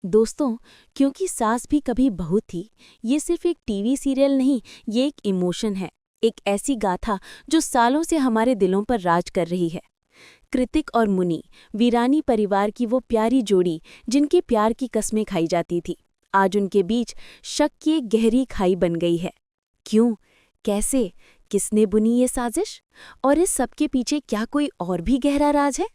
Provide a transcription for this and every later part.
दोस्तों, क्योंकि सास भी कभी बहू थी, ये सिर्फ एक टीवी सीरियल नहीं, ये एक इमोशन है। एक ऐसी गाथा जो सालों से हमारे दिलों पर राज कर रही है। कृतिक और मुनि, वीरानी परिवार की वो प्यारी जोड़ी जिनके प्यार की कस्में खाई जाती थी, आज उनके बीच शक की एक गहरी खाई बन गई है। क्यों? कैसे? किसने बुनी ये साजिश? और इस सब के पीछे क्या कोई और भी गहरा राज है?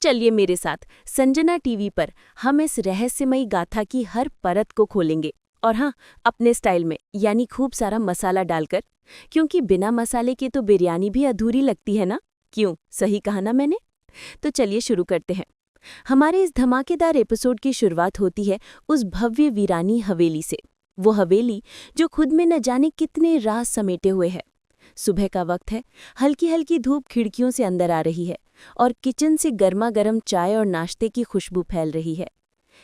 चलिए मेरे साथ संजना टीवी पर हम इस रहस्यमयी गाथा की हर परत को खोलेंगे। और हाँ, अपने स्टाइल में, यानी खूब सारा मसाला डालकर, क्योंकि बिना मसाले के तो बिरयानी भी अधूरी लगती है ना। क्यों, सही कहा ना मैंने? तो चलिए शुरू करते हैं। हमारे इस धमाकेदार एपिसोड की शुरुआत होती है उस भव्य वीरानी हवेली से। वो हवेली जो खुद में न जाने कितने राज समेटे हुए है। सुबह का वक्त है, हल्की हल्की धूप खिड़कियों से अंदर आ रही है और किचन से गर्मा गर्म चाय और नाश्ते की खुशबू फैल रही है।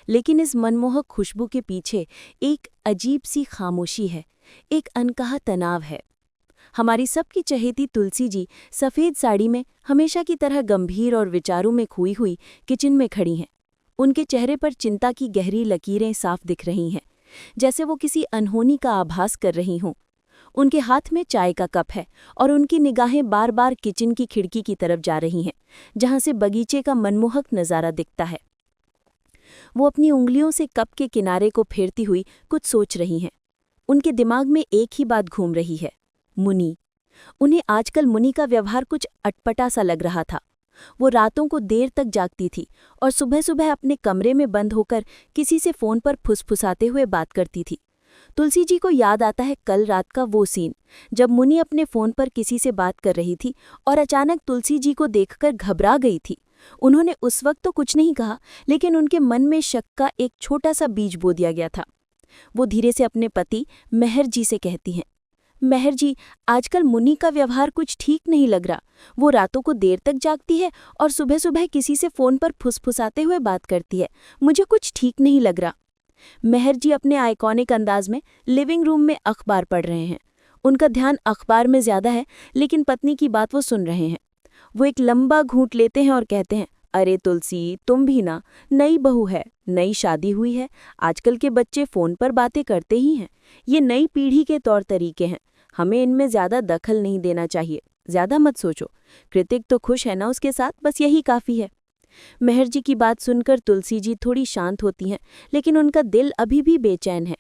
लेकिन इस मनमोहक खुशबू के पीछे एक अजीब सी खामोशी है, एक अनकहा तनाव है। हमारी सबकी चहेती तुलसी जी सफ़ेद साड़ी में हमेशा की तरह गंभीर और विचारों में खोई हुई किचन में खड़ी हैं। उनके चेहरे पर चिंता की गहरी लकीरें साफ दिख रही हैं, जैसे वो किसी अनहोनी का आभास कर रही हों। उनके हाथ में चाय का कप है और उनकी निगाहें बार बार किचन की खिड़की की तरफ जा रही हैं, जहां से बगीचे का मनमोहक नज़ारा दिखता है। वो अपनी उंगलियों से कप के किनारे को फेरती हुई कुछ सोच रही हैं। उनके दिमाग में एक ही बात घूम रही है, मुनि। उन्हें आजकल मुनि का व्यवहार कुछ अटपटा सा लग रहा था। वो रातों को देर तक जागती थी और सुबह सुबह अपने कमरे में बंद होकर किसी से फ़ोन पर फुसफुसाते हुए बात करती थी। तुलसी जी को याद आता है कल रात का वो सीन, जब मुनि अपने फ़ोन पर किसी से बात कर रही थी और अचानक तुलसी जी को देखकर घबरा गई थी। उन्होंने उस वक्त तो कुछ नहीं कहा, लेकिन उनके मन में शक का एक छोटा सा बीज बो दिया गया था। वो धीरे से अपने पति मेहर जी से कहती हैं, मेहर जी, आजकल मुनि का व्यवहार कुछ ठीक नहीं लग रहा। वो रातों को देर तक जागती है और सुबह सुबह किसी से फ़ोन पर फुसफुसाते हुए बात करती है। मुझे कुछ ठीक नहीं लग रहा। मेहर जी अपने आइकॉनिक अंदाज में लिविंग रूम में अखबार पढ़ रहे हैं। उनका ध्यान अखबार में ज्यादा है, लेकिन पत्नी की बात वो सुन रहे हैं। वो एक लंबा घूंट लेते हैं और कहते हैं, अरे तुलसी, तुम भी ना, नई बहू है, नई शादी हुई है, आजकल के बच्चे फ़ोन पर बातें करते ही हैं। ये नई पीढ़ी के तौर तरीके हैं, हमें इनमें ज़्यादा दखल नहीं देना चाहिए। ज़्यादा मत सोचो। कृतिक तो खुश है ना उसके साथ, बस यही काफ़ी है। मेहर जी की बात सुनकर तुलसी जी थोड़ी शांत होती हैं, लेकिन उनका दिल अभी भी बेचैन है।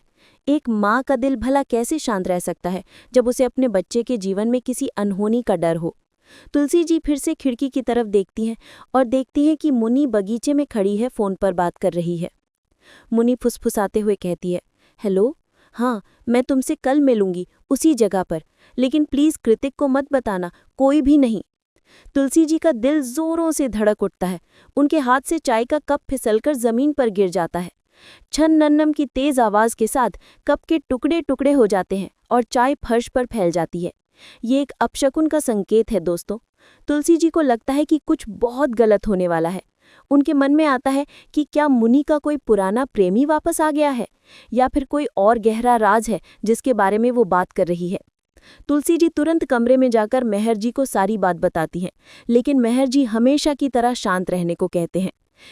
एक माँ का दिल भला कैसे शांत रह सकता है जब उसे अपने बच्चे के जीवन में किसी अनहोनी का डर हो। तुलसी जी फिर से खिड़की की तरफ देखती हैं और देखती हैं कि मुनि बगीचे में खड़ी है, फ़ोन पर बात कर रही है। मुनि फुसफुसाते हुए कहती है, हेलो, हाँ, मैं तुमसे कल मिलूंगी उसी जगह पर, लेकिन प्लीज़ कृतिक को मत बताना, कोई भी नहीं। तुलसी जी का दिल जोरों से धड़क उठता है। उनके हाथ से चाय का कप फिसलकर जमीन पर गिर जाता है। छन नन्नम की तेज आवाज के साथ कप के टुकड़े टुकड़े हो जाते हैं और चाय फर्श पर फैल जाती है। ये एक अपशकुन का संकेत है दोस्तों। तुलसी जी को लगता है कि कुछ बहुत गलत होने वाला है। उनके मन में आता है कि क्या मुनि का कोई पुराना प्रेमी वापस आ गया है, या फिर कोई और गहरा राज है जिसके बारे में वो बात कर रही है। तुलसी जी तुरंत कमरे में जाकर मेहर जी को सारी बात बताती हैं, लेकिन मेहर जी हमेशा की तरह शांत रहने को कहते हैं।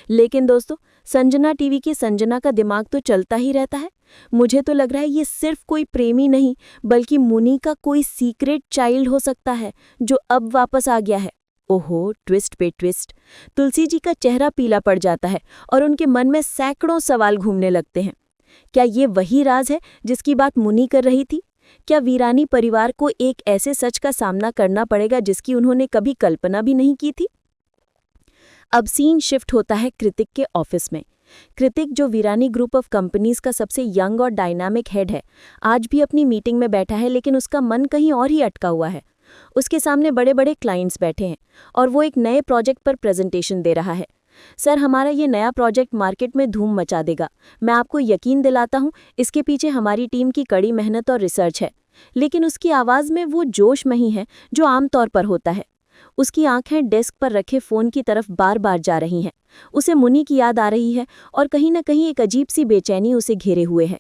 लेकिन दोस्तों, संजना टीवी की संजना का दिमाग तो चलता ही रहता है। मुझे तो लग रहा है ये सिर्फ कोई प्रेमी नहीं, बल्कि मुनि का कोई सीक्रेट चाइल्ड हो सकता है जो अब वापस आ गया है। ओहो, ट्विस्ट पे ट्विस्ट। तुलसी जी का चेहरा पीला पड़ जाता है और उनके मन में सैकड़ों सवाल घूमने लगते हैं। क्या ये वही राज है जिसकी बात मुनि कर रही थी? क्या वीरानी परिवार को एक ऐसे सच का सामना करना पड़ेगा जिसकी उन्होंने कभी कल्पना भी नहीं की थी? अब सीन शिफ्ट होता है कृतिक के ऑफिस में। कृतिक, जो वीरानी ग्रुप ऑफ कंपनीज का सबसे यंग और डायनामिक हेड है, आज भी अपनी मीटिंग में बैठा है, लेकिन उसका मन कहीं और ही अटका हुआ है। उसके सामने बड़े बड़े क्लाइंट्स बैठे हैं और वो एक नए प्रोजेक्ट पर प्रेजेंटेशन दे रहा है। सर, हमारा ये नया प्रोजेक्ट मार्केट में धूम मचा देगा। मैं आपको यकीन दिलाता हूँ, इसके पीछे हमारी टीम की कड़ी मेहनत और रिसर्च है। लेकिन उसकी आवाज़ में वो जोश नहीं है जो आमतौर पर होता है। उसकी आंखें डेस्क पर रखे फ़ोन की तरफ बार बार जा रही हैं। उसे मुनि की याद आ रही है और कहीं न कहीं एक अजीब सी बेचैनी उसे घेरे हुए है।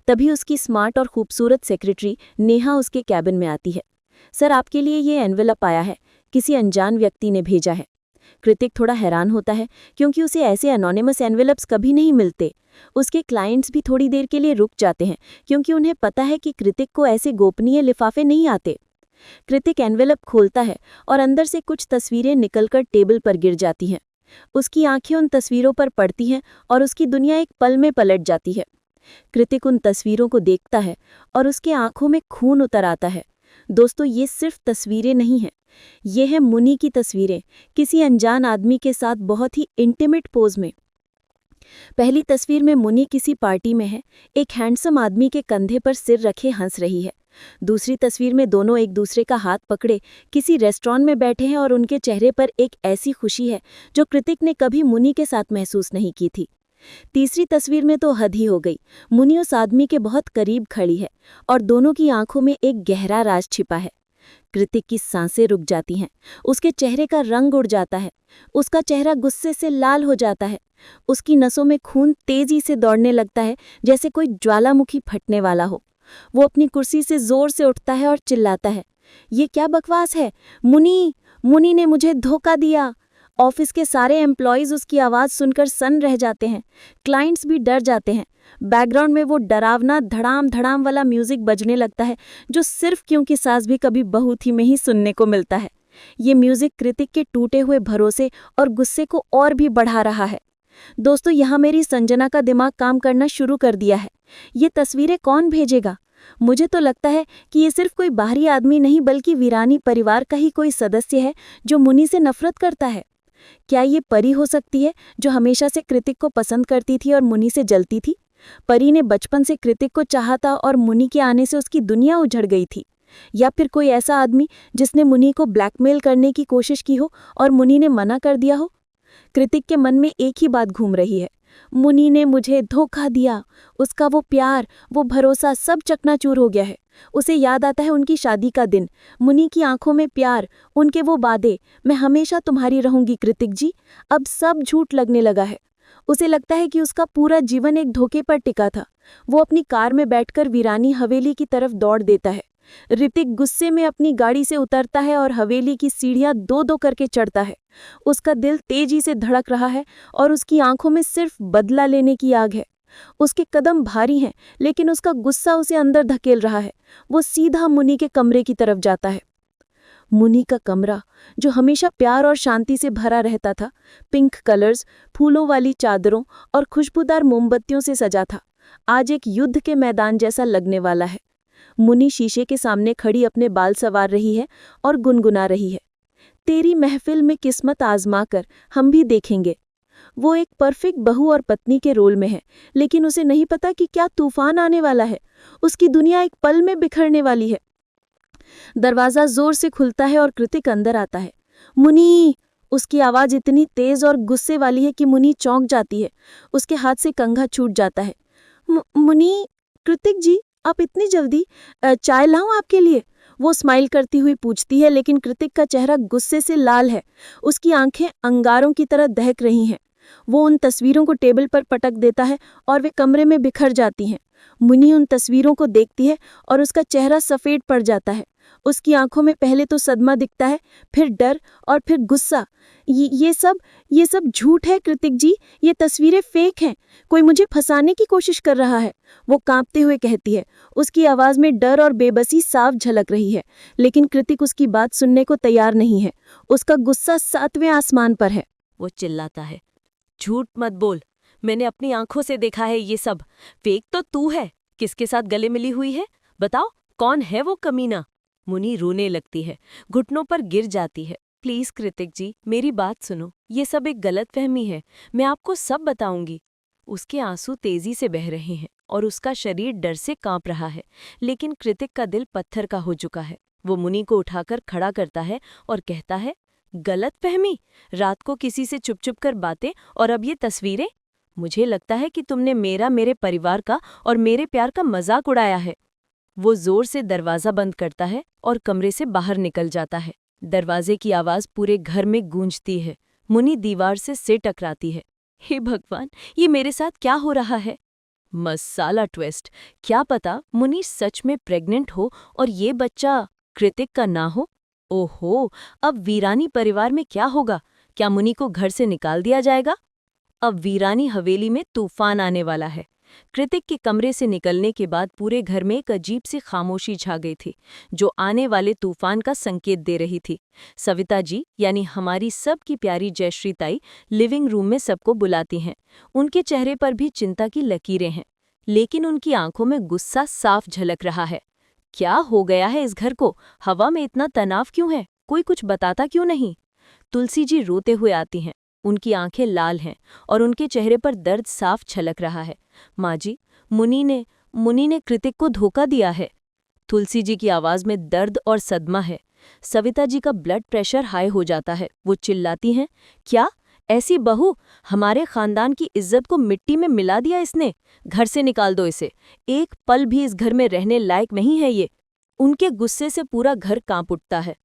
तभी उसकी स्मार्ट और खूबसूरत सेक्रेटरी नेहा उसके कैबिन में आती है। सर, आपके लिए ये एनवेलप आया है, किसी अनजान व्यक्ति ने भेजा है। कृतिक थोड़ा हैरान होता है क्योंकि उसे ऐसे एनोनिमस एनवेलप्स कभी नहीं मिलते। उसके क्लाइंट्स भी थोड़ी देर के लिए रुक जाते हैं क्योंकि उन्हें पता है कि कृतिक को ऐसे गोपनीय लिफाफे नहीं आते। कृतिक एनवेलप खोलता है और अंदर से कुछ तस्वीरें निकलकर टेबल पर गिर जाती हैं। उसकी आंखें उन तस्वीरों पर पड़ती हैं और उसकी दुनिया एक पल में पलट जाती है। कृतिक उन तस्वीरों को देखता है और उसके आंखों में खून उतर आता है। दोस्तों, ये सिर्फ तस्वीरें नहीं हैं, ये है मुनि की तस्वीरें, किसी अनजान आदमी के साथ बहुत ही इंटीमेट पोज में। पहली तस्वीर में मुनि किसी पार्टी में है, एक हैंडसम आदमी के कंधे पर सिर रखे हंस रही है। दूसरी तस्वीर में दोनों एक दूसरे का हाथ पकड़े किसी रेस्टोरेंट में बैठे हैं और उनके चेहरे पर एक ऐसी खुशी है जो कृतिक ने कभी मुनि के साथ महसूस नहीं की थी। तीसरी तस्वीर में तो हद ही हो गई। मुनि उस आदमी के बहुत करीब खड़ी है और दोनों की आंखों में एक गहरा राज छिपा है। कृतिक की सांसें रुक जाती हैं, उसके चेहरे का रंग उड़ जाता है, उसका चेहरा गुस्से से लाल हो जाता है, उसकी नसों में खून तेजी से दौड़ने लगता है जैसे कोई ज्वालामुखी फटने वाला हो। वो अपनी कुर्सी से जोर से उठता है और चिल्लाता है, ये क्या बकवास है? मुनि ने मुझे धोखा दिया। ऑफिस के सारे एम्प्लॉयज उसकी आवाज़ सुनकर सन्न रह जाते हैं, क्लाइंट्स भी डर जाते हैं। बैकग्राउंड में वो डरावना धड़ाम धड़ाम वाला म्यूजिक बजने लगता है जो सिर्फ क्योंकि सास भी कभी बहू थी में ही सुनने को मिलता है। ये म्यूजिक कृतिक के टूटे हुए भरोसे और गुस्से को और भी बढ़ा रहा है। दोस्तों, यहाँ मेरी संजना का दिमाग काम करना शुरू कर दिया है। ये तस्वीरें कौन भेजेगा? मुझे तो लगता है कि ये सिर्फ कोई बाहरी आदमी नहीं बल्कि वीरानी परिवार का ही कोई सदस्य है जो मुनि से नफरत करता है। क्या ये परी हो सकती है जो हमेशा से कृतिक को पसंद करती थी और मुनि से जलती थी? परी ने बचपन से कृतिक को चाहा था और मुनि के आने से उसकी दुनिया उजड़ गई थी। या फिर कोई ऐसा आदमी जिसने मुनि को ब्लैकमेल करने की कोशिश की हो और मुनि ने मना कर दिया हो। कृतिक के मन में एक ही बात घूम रही है, मुनि ने मुझे धोखा दिया। उसका वो प्यार, वो भरोसा सब चकनाचूर हो गया है। उसे याद आता है उनकी शादी का दिन, मुनि की आंखों में प्यार, उनके वो वादे, मैं हमेशा तुम्हारी रहूंगी कृतिक जी। अब सब झूठ लगने लगा है। उसे लगता है कि उसका पूरा जीवन एक धोखे पर टिका था। वो अपनी कार में बैठकर वीरानी हवेली की तरफ दौड़ देता है। ऋतिक गुस्से में अपनी गाड़ी से उतरता है और हवेली की सीढ़ियां दो दो करके चढ़ता है। उसका दिल तेजी से धड़क रहा है और उसकी आंखों में सिर्फ बदला लेने की आग है। उसके कदम भारी हैं, लेकिन उसका गुस्सा उसे अंदर धकेल रहा है। वो सीधा मुनि के कमरे की तरफ जाता है। मुनि का कमरा, जो हमेशा प्यार और शांति से भरा रहता था, पिंक कलर्स, फूलों वाली चादरों और खुशबूदार मोमबत्तियों से सजा था, आज एक युद्ध के मैदान जैसा लगने वाला है। मुनि शीशे के सामने खड़ी अपने बाल संवार रही है और गुनगुना रही है, तेरी महफिल में किस्मत आजमा कर हम भी देखेंगे। वो एक परफेक्ट बहू और पत्नी के रोल में है, लेकिन उसे नहीं पता कि क्या तूफान आने वाला है। उसकी दुनिया एक पल में बिखरने वाली है। दरवाजा जोर से खुलता है और कृतिक अंदर आता है। मुनि! उसकी आवाज इतनी तेज और गुस्से वाली है कि मुनि चौंक जाती है। उसके हाथ से कंघा छूट जाता है। मुनि! कृतिक जी, आप इतनी जल्दी? चाय लाऊं आपके लिए? वो स्माइल करती हुई पूछती है, लेकिन कृतिक का चेहरा गुस्से से लाल है। उसकी आंखें अंगारों की तरह दहक रही हैं। वो उन तस्वीरों को टेबल पर पटक देता है और वे कमरे में बिखर जाती हैं। मुनि उन तस्वीरों को देखती है और उसका चेहरा सफ़ेद पड़ जाता है। उसकी आंखों में पहले तो सदमा दिखता है, फिर डर और फिर गुस्सा। ये सब झूठ है कृतिक जी, ये तस्वीरें फेक हैं। कोई मुझे फंसाने की कोशिश कर रहा है, वो कांपते हुए कहती है। उसकी आवाज़ में डर और बेबसी साफ झलक रही है, लेकिन कृतिक उसकी बात सुनने को तैयार नहीं है। उसका गुस्सा 7वें आसमान पर है। वो चिल्लाता है, झूठ मत बोल, मैंने अपनी आंखों से देखा है ये सब। फेक तो तू है। किसके साथ गले मिली हुई है? बताओ, कौन है वो कमीना? मुनि रोने लगती है, घुटनों पर गिर जाती है। प्लीज कृतिक जी, मेरी बात सुनो, ये सब एक गलतफहमी है, मैं आपको सब बताऊंगी। उसके आंसू तेजी से बह रहे हैं और उसका शरीर डर से कांप रहा है, लेकिन कृतिक का दिल पत्थर का हो चुका है। वो मुनि को उठाकर खड़ा करता है और कहता है, गलतफहमी? रात को किसी से चुप चुप कर बातें और अब ये तस्वीरें? मुझे लगता है कि तुमने मेरे परिवार का और मेरे प्यार का मजाक उड़ाया है। वो जोर से दरवाजा बंद करता है और कमरे से बाहर निकल जाता है। दरवाजे की आवाज पूरे घर में गूंजती है। मुनि दीवार से सिर टकराती है। हे भगवान, ये मेरे साथ क्या हो रहा है? मसाला ट्विस्ट, क्या पता मुनि सच में प्रेग्नेंट हो और ये बच्चा कृतिक का ना हो। ओहो, अब वीरानी परिवार में क्या होगा? क्या मुनि को घर से निकाल दिया जाएगा? अब वीरानी हवेली में तूफान आने वाला है। कृतिक के कमरे से निकलने के बाद पूरे घर में एक अजीब सी खामोशी छा गई थी, जो आने वाले तूफान का संकेत दे रही थी। सविता जी यानी हमारी सबकी प्यारी जयश्री ताई लिविंग रूम में सबको बुलाती हैं। उनके चेहरे पर भी चिंता की लकीरें हैं, लेकिन उनकी आंखों में गुस्सा साफ झलक रहा है। क्या हो गया है इस घर को? हवा में इतना तनाव क्यों है? कोई कुछ बताता क्यों नहीं? तुलसी जी रोते हुए आती हैं। उनकी आंखें लाल हैं और उनके चेहरे पर दर्द साफ छलक रहा है। माँ जी, मुनि ने कृतिक को धोखा दिया है। तुलसी जी की आवाज में दर्द और सदमा है। सविता जी का ब्लड प्रेशर हाई हो जाता है। वो चिल्लाती हैं, क्या ऐसी बहू? हमारे खानदान की इज्जत को मिट्टी में मिला दिया इसने। घर से निकाल दो इसे। एक पल भी इस घर में रहने लायक नहीं है ये। उनके गुस्से से पूरा घर कांप उठता है।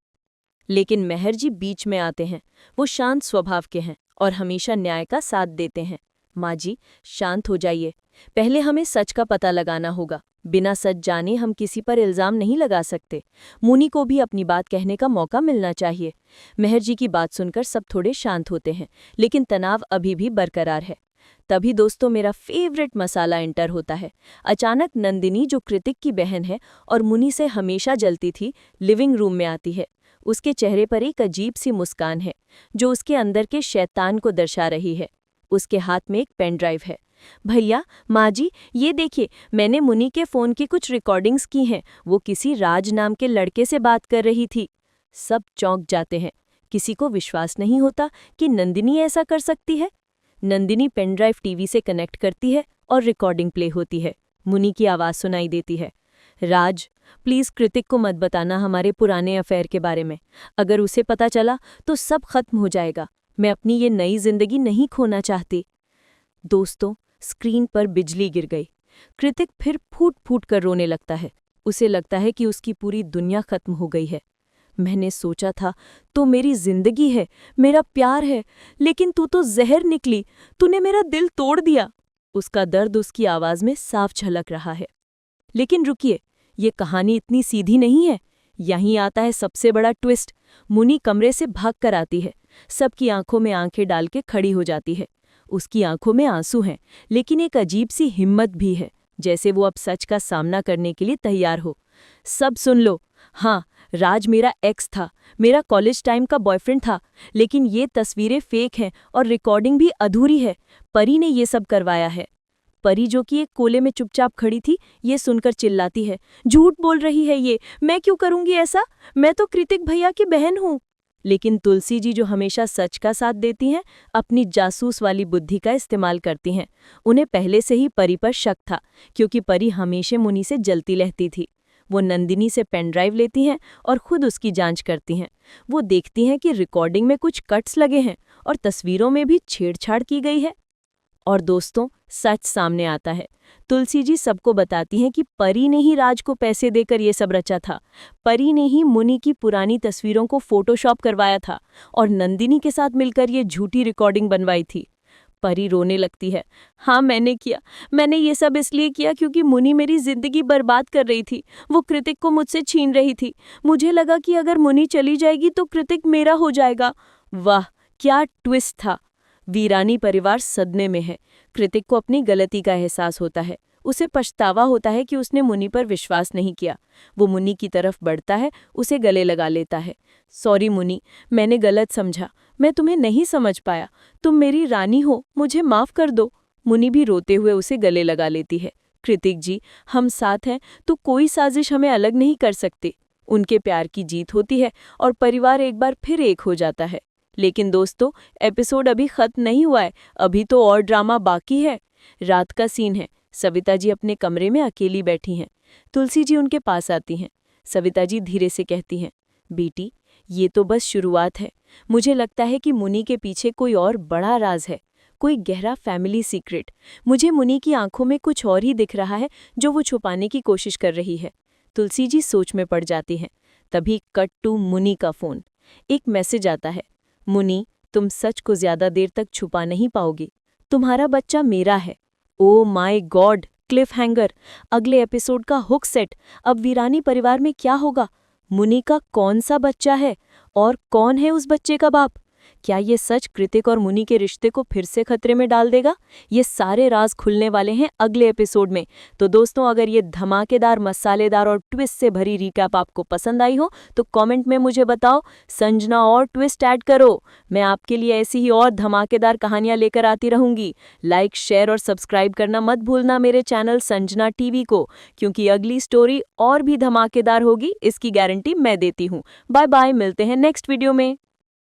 लेकिन मेहर जी बीच में आते हैं। वो शांत स्वभाव के हैं और हमेशा न्याय का साथ देते हैं। माँ जी, शांत हो जाइए। पहले हमें सच का पता लगाना होगा। बिना सच जाने हम किसी पर इल्जाम नहीं लगा सकते। मुनि को भी अपनी बात कहने का मौका मिलना चाहिए। मेहर जी की बात सुनकर सब थोड़े शांत होते हैं, लेकिन तनाव अभी भी बरकरार है। तभी दोस्तों मेरा फेवरेट मसाला एंटर होता है। अचानक नंदिनी, जो कृतिक की बहन है और मुनि से हमेशा जलती थी, लिविंग रूम में आती है। उसके चेहरे पर एक अजीब सी मुस्कान है, जो उसके अंदर के शैतान को दर्शा रही है। उसके हाथ में एक पेन ड्राइव है। भैया, माँ जी, ये देखिए, मैंने मुनि के फ़ोन की कुछ रिकॉर्डिंग्स की हैं। वो किसी राज नाम के लड़के से बात कर रही थी। सब चौंक जाते हैं। किसी को विश्वास नहीं होता कि नंदिनी ऐसा कर सकती है। नंदिनी पेन ड्राइव टीवी से कनेक्ट करती है और रिकॉर्डिंग प्ले होती है। मुनि की आवाज़ सुनाई देती है, राज, प्लीज़ कृतिक को मत बताना हमारे पुराने अफेयर के बारे में। अगर उसे पता चला तो सब खत्म हो जाएगा। मैं अपनी ये नई जिंदगी नहीं खोना चाहती। दोस्तों, स्क्रीन पर बिजली गिर गई। कृतिक फिर फूट फूट कर रोने लगता है। उसे लगता है कि उसकी पूरी दुनिया खत्म हो गई है। मैंने सोचा था तो मेरी जिंदगी है, मेरा प्यार है, लेकिन तू तो जहर निकली। तूने मेरा दिल तोड़ दिया। उसका दर्द उसकी आवाज में साफ झलक रहा है। लेकिन रुकिए, ये कहानी इतनी सीधी नहीं है। यहीं आता है सबसे बड़ा ट्विस्ट। मुनि कमरे से भाग कर आती है। सबकी आंखों में आंखें डाल के खड़ी हो जाती है। उसकी आंखों में आंसू हैं, लेकिन एक अजीब सी हिम्मत भी है, जैसे वो अब सच का सामना करने के लिए तैयार हो। सब सुन लो। हाँ, राज मेरा एक्स था, मेरा कॉलेज टाइम का बॉयफ्रेंड था, लेकिन ये तस्वीरें फेक हैं और रिकॉर्डिंग भी अधूरी है। परी ने ये सब करवाया है। परी, जो कि एक कोले में चुपचाप खड़ी थी, ये सुनकर चिल्लाती है, झूठ बोल रही है ये। मैं क्यों करूंगी ऐसा? मैं तो कृतिक भैया की बहन हूँ। लेकिन तुलसी जी, जो हमेशा सच का साथ देती हैं, अपनी जासूस वाली बुद्धि का इस्तेमाल करती हैं। उन्हें पहले से ही परी पर शक था, क्योंकि परी हमेशा मुनि से जलती रहती थी। वो नंदिनी से पेन ड्राइव लेती हैं और खुद उसकी जांच करती हैं। वो देखती हैं कि रिकॉर्डिंग में कुछ कट्स लगे हैं और तस्वीरों में भी छेड़छाड़ की गई है। और दोस्तों, सच सामने आता है। तुलसी जी सबको बताती हैं कि परी ने ही राज को पैसे देकर ये सब रचा था। परी ने ही मुनि की पुरानी तस्वीरों को फोटोशॉप करवाया था और नंदिनी के साथ मिलकर ये झूठी रिकॉर्डिंग बनवाई थी। परी रोने लगती है। हाँ, मैंने ये सब इसलिए किया क्योंकि मुनि मेरी जिंदगी बर्बाद कर रही थी। वो कृतिक को मुझसे छीन रही थी। मुझे लगा कि अगर मुनि चली जाएगी तो कृतिक मेरा हो जाएगा। वाह, क्या ट्विस्ट था। वीरानी परिवार सदमे में है। कृतिक को अपनी गलती का एहसास होता है। उसे पछतावा होता है कि उसने मुनि पर विश्वास नहीं किया। वो मुनि की तरफ बढ़ता है, उसे गले लगा लेता है। सॉरी मुनि, मैंने गलत समझा। मैं तुम्हें नहीं समझ पाया। तुम मेरी रानी हो, मुझे माफ कर दो। मुनि भी रोते हुए उसे गले लगा लेती है। कृतिक जी, हम साथ हैं तो कोई साजिश हमें अलग नहीं कर सकती। उनके प्यार की जीत होती है और परिवार एक बार फिर एक हो जाता है। लेकिन दोस्तों, एपिसोड अभी खत्म नहीं हुआ है। अभी तो और ड्रामा बाकी है। रात का सीन है। सविता जी अपने कमरे में अकेली बैठी हैं। तुलसी जी उनके पास आती हैं। सविता जी धीरे से कहती हैं, बेटी, ये तो बस शुरुआत है। मुझे लगता है कि मुनि के पीछे कोई और बड़ा राज है, कोई गहरा फैमिली सीक्रेट। मुझे मुनि की आंखों में कुछ और ही दिख रहा है, जो वो छुपाने की कोशिश कर रही है। तुलसी जी सोच में पड़ जाती हैं। तभी कट टू मुनि का फोन। एक मैसेज आता है, मुनि, तुम सच को ज्यादा देर तक छुपा नहीं पाओगी। तुम्हारा बच्चा मेरा है। Oh my God, Cliff hanger. अगले एपिसोड का हुक सेट। अब वीरानी परिवार में क्या होगा? मुनि का कौन सा बच्चा है और कौन है उस बच्चे का बाप? क्या ये सच कृतिक और मुनि के रिश्ते को फिर से खतरे में डाल देगा? ये सारे राज खुलने वाले हैं अगले एपिसोड में। तो दोस्तों, अगर ये धमाकेदार, मसालेदार और ट्विस्ट से भरी रिकैप आपको पसंद आई हो तो कमेंट में मुझे बताओ, संजना और ट्विस्ट ऐड करो। मैं आपके लिए ऐसी ही और धमाकेदार कहानियां लेकर आती रहूंगी। लाइक, शेयर और सब्सक्राइब करना मत भूलना मेरे चैनल संजना टीवी को, क्योंकि अगली स्टोरी और भी धमाकेदार होगी, इसकी गारंटी मैं देती हूँ। बाय बाय, मिलते हैं नेक्स्ट वीडियो में।